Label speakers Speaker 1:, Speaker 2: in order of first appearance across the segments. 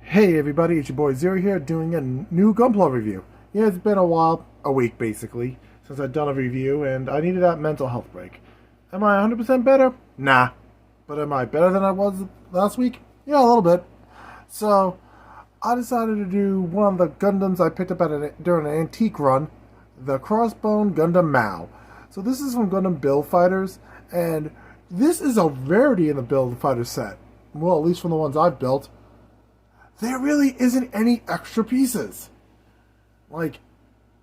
Speaker 1: Hey everybody, it's your boy Zero here doing a new gunpla review. Yeah, it's been a while, a week basically, since I've done a review and I needed that mental health break. Am I 100% better? Nah. But am I better than I was last week? Yeah, a little bit. So, I decided to do one of the Gundams I picked up during an antique run, the Cross Bone Gundam Maoh. So this is from Gundam Build Fighters, and this is a rarity in the Build Fighter set. Well, at least from the ones I've built. There really isn't any extra pieces. Like,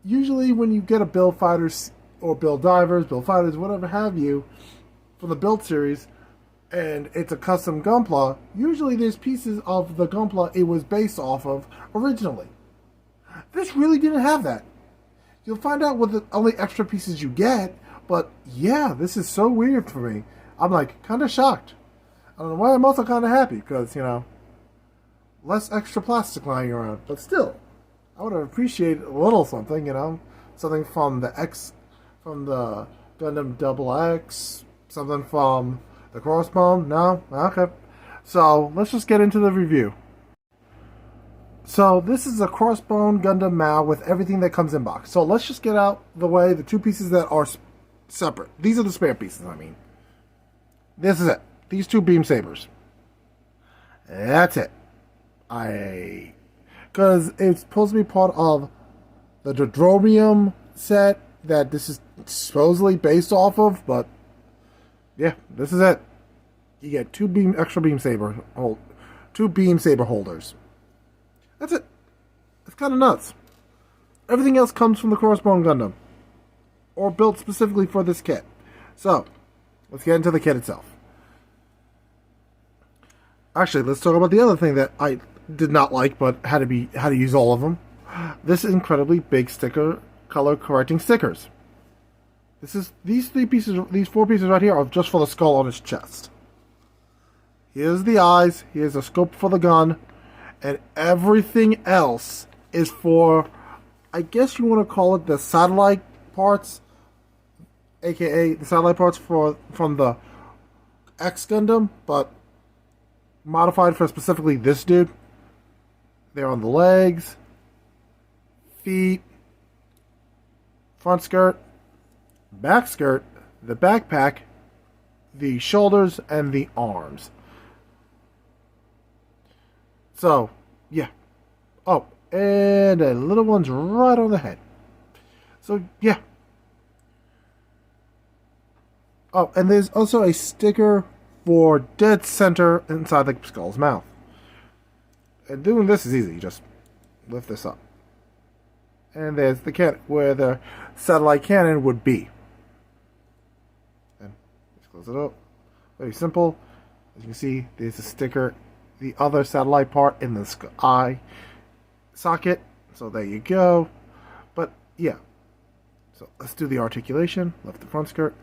Speaker 1: usually when you get a Build Fighters or Build Divers, Build Fighters, whatever have you, from the Build series, and it's a custom Gunpla, usually there's pieces of the Gunpla it was based off of originally. This really didn't have that. You'll find out what the only extra pieces you get, but yeah, this is so weird for me. I'm like, kind of shocked. I don't know why, I'm also kind of happy, because, less extra plastic lying around. But still, I would have appreciated a little something, something from from the Gundam Double X, something from the Crossbone. No? Okay. So, let's just get into the review. So, this is a Crossbone Gundam Maoh with everything that comes in box. So, let's just get out the way the two pieces that are separate. These are the spare pieces, I mean. This is it. These two beam sabers. That's it. Because it's supposed to be part of the Dodromium set that this is supposedly based off of, but yeah, this is it. You get two beam saber holders. That's it. It's kind of nuts. Everything else comes from the Crossbone Gundam, or built specifically for this kit. So, let's get into the kit itself. Actually, let's talk about the other thing that I did not like, but had to use all of them. This incredibly big sticker, color correcting stickers. These four pieces right here are just for the skull on his chest. Here's the eyes, here's a scope for the gun, and everything else is for, I guess you want to call it the satellite parts, aka the satellite parts from the X Gundam, but modified for specifically this dude. They're on the legs, feet, front skirt, back skirt, the backpack, the shoulders, and the arms. So, yeah. Oh, and a little one's right on the head. So, yeah. Oh, and there's also a sticker for dead center inside the skull's mouth. And doing this is easy. You just lift this up. And there's the cannon, where the satellite cannon would be. And just close it up. Very simple. As you can see, there's a sticker, the other satellite part in the eye socket. So there you go. But yeah. So let's do the articulation. Lift the front skirt.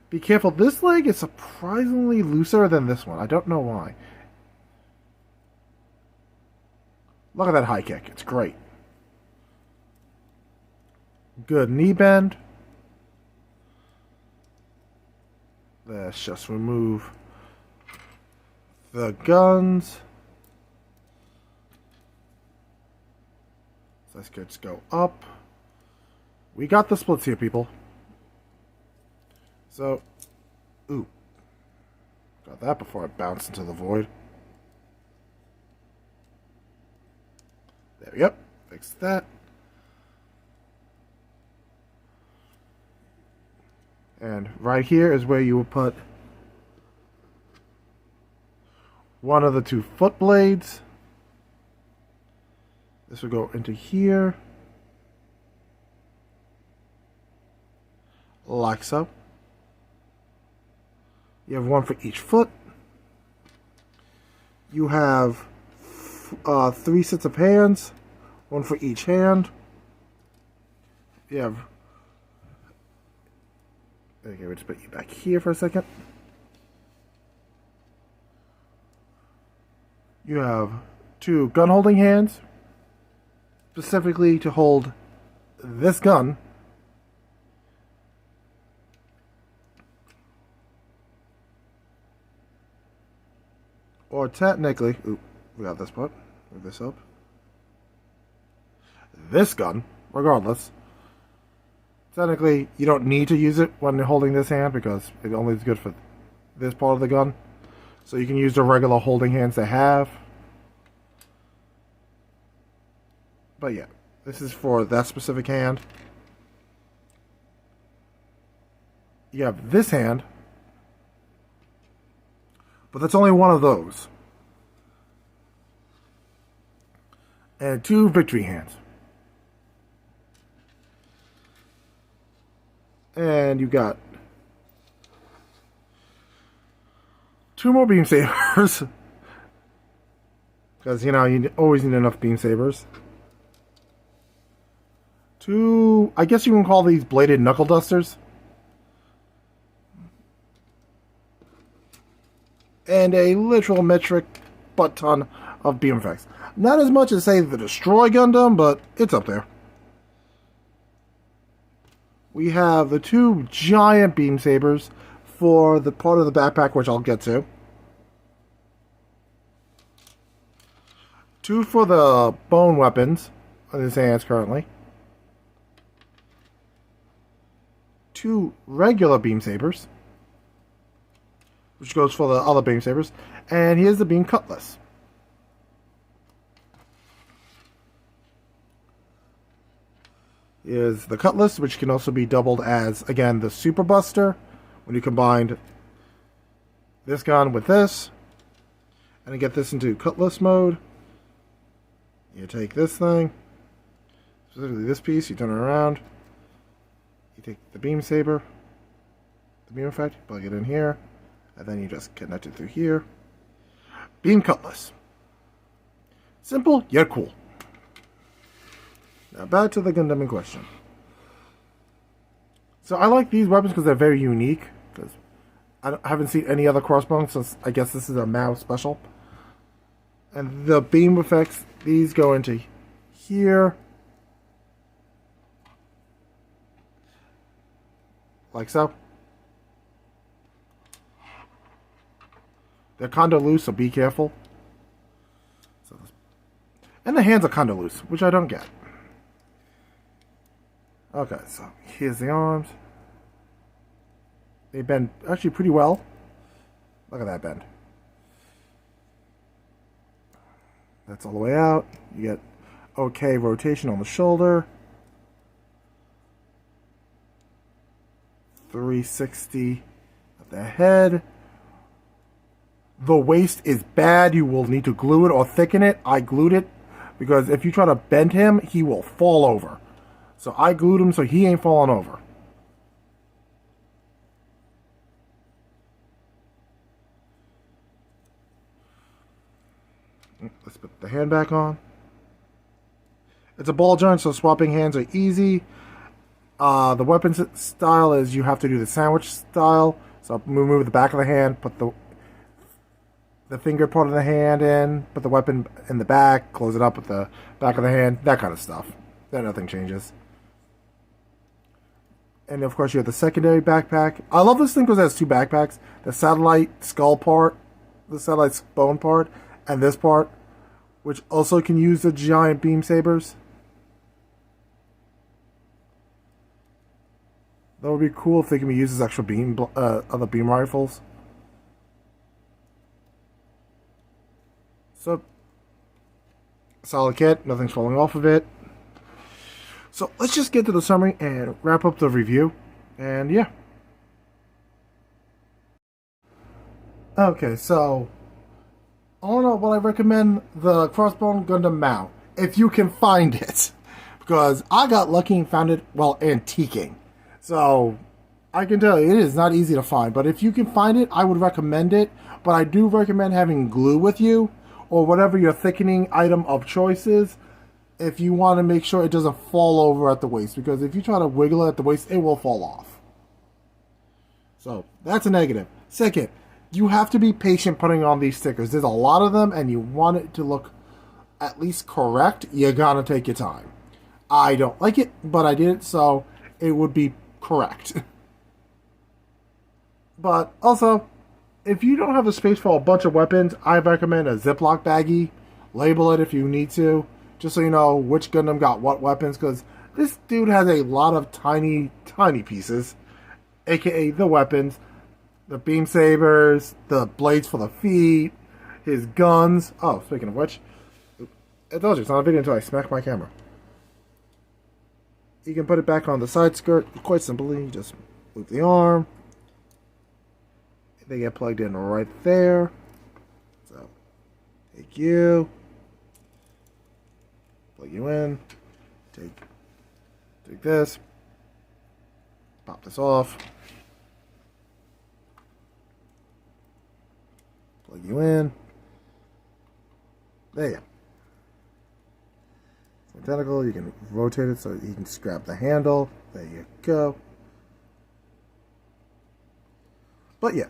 Speaker 1: Be careful. This leg is surprisingly looser than this one. I don't know why. Look at that high kick. It's great. Good knee bend. Let's just remove the guns. So let's just go up. We got the splits here, people. So, ooh. Got that before I bounce into the void. There we go. Fix that. And right here is where you will put one of the two foot blades. This will go into here. Like so. You have one for each foot. You have 3 sets of hands, one for each hand. You have. Okay, we'll just put you back here for a second. You have 2 gun holding hands, specifically to hold this gun. Or technically, we got this part. Move this up. This gun, regardless, technically you don't need to use it when you're holding this hand because it only is good for this part of the gun. So you can use the regular holding hands they have. But yeah, this is for that specific hand. You have this hand, but that's only one of those. And 2 victory hands. And you got 2 more beam sabers. Because, you know, you always need enough beam sabers. 2, I guess you can call these bladed knuckle dusters. And a literal metric butt ton of beam effects. Not as much as, say, the Destroy Gundam, but it's up there. We have the 2 giant beam sabers for the part of the backpack, which I'll get to. 2 for the bone weapons in his hands currently. 2 regular beam sabers, which goes for the other beam sabers. And here's the beam cutlass. Is the cutlass, which can also be doubled as, again, the Super Buster when you combine this gun with this. And to get this into cutlass mode, you take this thing, specifically this piece, you turn it around, you take the beam saber, the beam effect, plug it in here, and then you just connect it through here. Beam cutlass. Simple, yet cool. Now back to the Gundam in question. So I like these weapons because they're very unique. Because I haven't seen any other crossbones, so I guess this is a Maoh special. And the beam effects, these go into here. Like so. They're kind of loose, so be careful. And the hands are kind of loose, which I don't get. Okay, so here's the arms. They bend actually pretty well. Look at that bend. That's all the way out. You get okay rotation on the shoulder. 360 at the head. The waist is bad. You will need to glue it or thicken it. I glued it because if you try to bend him, he will fall over. So I glued him so he ain't falling over. Let's put the hand back on. It's a ball joint, so swapping hands are easy. The weapon style is you have to do the sandwich style. So move the back of the hand, put the finger part of the hand in, put the weapon in the back, close it up with the back of the hand, that kind of stuff. Then nothing changes. And of course you have the secondary backpack. I love this thing because it has 2 backpacks. The satellite skull part, the satellite bone part, and this part, which also can use the giant beam sabers. That would be cool if they can be used as extra beam, other beam rifles. So, solid kit, nothing's falling off of it. So let's just get to the summary and wrap up the review. And yeah. Okay, so all in all, what I recommend the Cross Bone Gundam Maoh, if you can find it, because I got lucky and found it while antiquing. So I can tell you it is not easy to find, but if you can find it, I would recommend it. But I do recommend having glue with you or whatever your thickening item of choice is, if you want to make sure it doesn't fall over at the waist, because if you try to wiggle it at the waist, it will fall off. So that's a negative. Second, you have to be patient putting on these stickers. There's a lot of them, and you want it to look at least correct. You gotta take your time. I don't like it, but I did it, so it would be correct. But also, if you don't have the space for a bunch of weapons, I recommend a Ziploc baggie label it if you need to, just so you know which Gundam got what weapons, because this dude has a lot of tiny, tiny pieces, aka the weapons, the beam sabers, the blades for the feet, his guns. Oh, speaking of which, I told you, it's not a video until I smack my camera. You can put it back on the side skirt quite simply. You just move the arm. They get plugged in right there. So, take you. Plug you in. Take this. Pop this off. Plug you in. There you go. Identical, you can rotate it so you can just grab the handle. There you go. But yeah,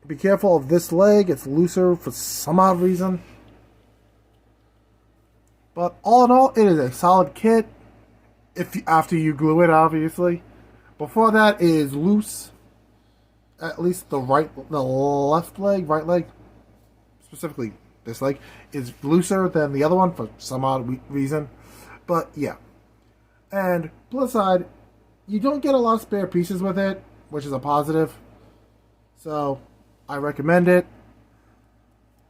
Speaker 1: be careful of this leg. It's looser for some odd reason. But all in all, it is a solid kit. After you glue it, obviously. Before that, it is loose. At least the left leg, right leg, specifically this leg, is looser than the other one for some odd reason. But yeah. And plus side, you don't get a lot of spare pieces with it, which is a positive. So I recommend it.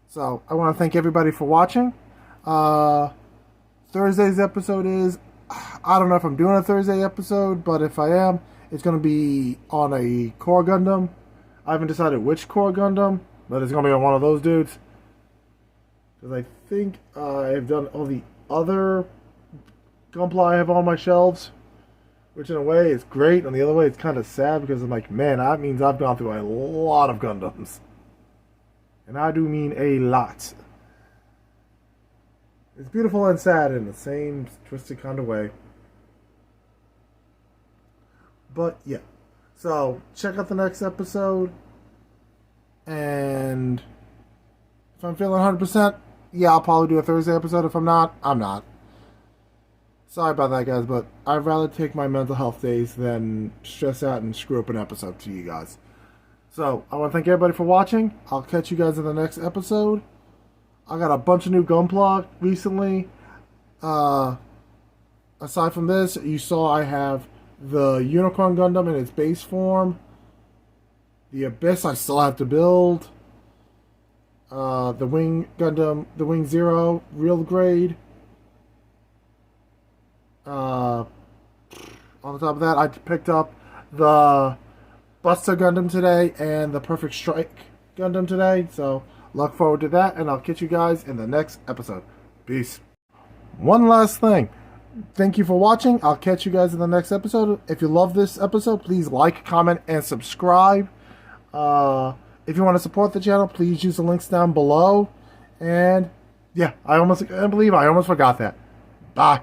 Speaker 1: So I want to thank everybody for watching. Thursday's episode is, I don't know if I'm doing a Thursday episode, but if I am, it's going to be on a Core Gundam. I haven't decided which Core Gundam, but it's going to be on one of those dudes. Because I think I've done all the other gunpla I have on my shelves, which in a way is great, and the other way it's kind of sad because I'm like, man, that means I've gone through a lot of Gundams. And I do mean a lot. It's beautiful and sad in the same twisted kind of way. But yeah. So check out the next episode. And if I'm feeling 100%, yeah, I'll probably do a Thursday episode. If I'm not, I'm not. Sorry about that, guys, but I'd rather take my mental health days than stress out and screw up an episode to you guys. So, I want to thank everybody for watching. I'll catch you guys in the next episode. I got a bunch of new gunpla recently. Aside from this, you saw I have the Unicorn Gundam in its base form. The Abyss I still have to build. The Wing Gundam, the Wing Zero, real grade. On the top of that, I picked up the Buster Gundam today and the Perfect Strike Gundam today. So, look forward to that, and I'll catch you guys in the next episode. Peace. One last thing. Thank you for watching. I'll catch you guys in the next episode. If you love this episode, please like, comment, and subscribe. If you want to support the channel, please use the links down below. And yeah, I almost forgot that. Bye.